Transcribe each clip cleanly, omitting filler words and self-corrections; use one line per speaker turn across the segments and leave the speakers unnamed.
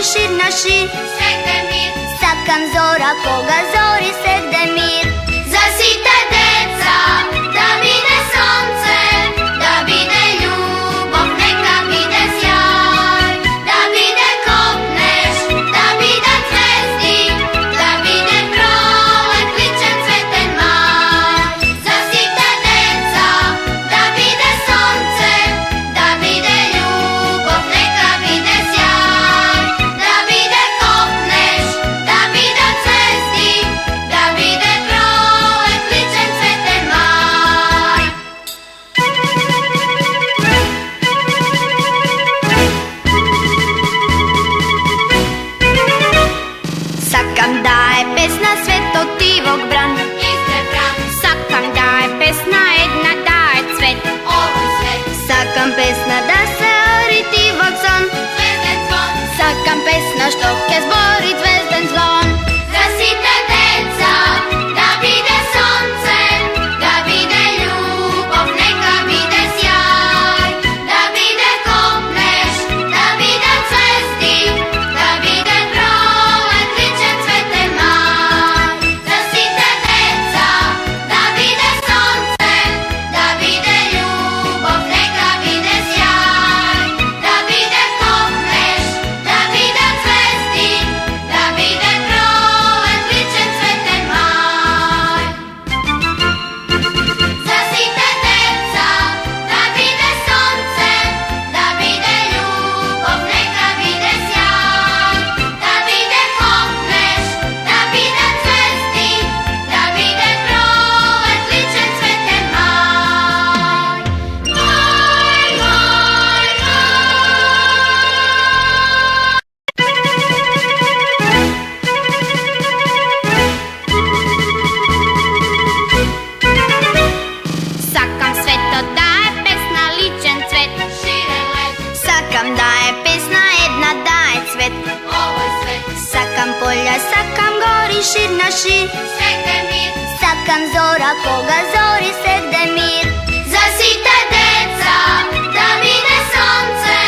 šir na šir.
Svekdemir,
Sakam zora koga zori Svekdemir.
zasite deca, da vide sonce, da vide ljubav, neka vide sjaj, da vide kopneš, da vide zvezdi, da vide prolet ličen cveten maj. Zasite deca, da vide sonce, da vide ljubav, neka vide sjaj, da vide kopneš, da vide zvezdi, da vide prolet ličen cveten maj.
Sakam da je pesna svetotivog bran.
Izbran,
Sakam da je pesna jedna da je cvet.
ovoj svet,
Sakam pesna da se oritivog son.
zvezden zvon.
Sakam pesna što ke zbori zvezden zvon.
Zasite deca, da vide sonce, da vide ljubav, neka vide sjaj, da vide kopneš, da vide zvezdi, da vide prolet ličen cveten maj. Zasite deca, da vide sonce, da vide ljubav, neka vide sjaj, da vide kopneš, da vide zvezdi, da vide prolet ličen cveten maj. Zasite deca, da vide sonce, da vide ljubav, neka vide sjaj, da vide kopneš, da vide zvezdi, da vide prolet ličen cveten maj. Maj, maj,
Sakam sveto da je pesna ličen cvet.
širen let,
Sakam da je pesna jedna da je cvet.
ovoj svet,
Sakam polja, sakam gori šir na šir.
Svekdemir,
Sakam zora koga zori Svekdemir.
zasite deca, da vide sonce,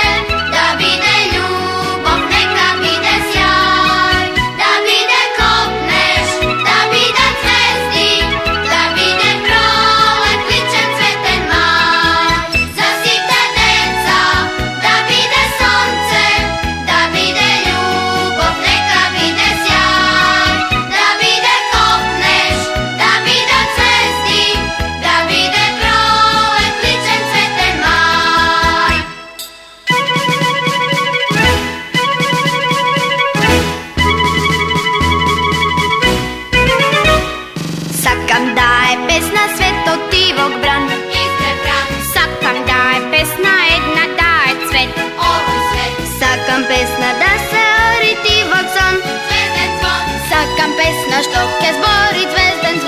da vide ljubav, neka vide sjaj, da vide kopneš, da vide zvezdi, da vide prolet ličen cveten maj. Zasite deca, da vide sonce, da vide ljubav, neka vide sjaj, da vide kopneš, da vide zvezdi, da vide prolet ličen cveten maj.
Sakam da je pesna svetotivog bran.
Izbran,
Sakam da je pesna jedna da je cvet.
ovoj svet,
Sakam pesna da se oritivog son.
zvezden zvon.
Sakam pesna što ke zbori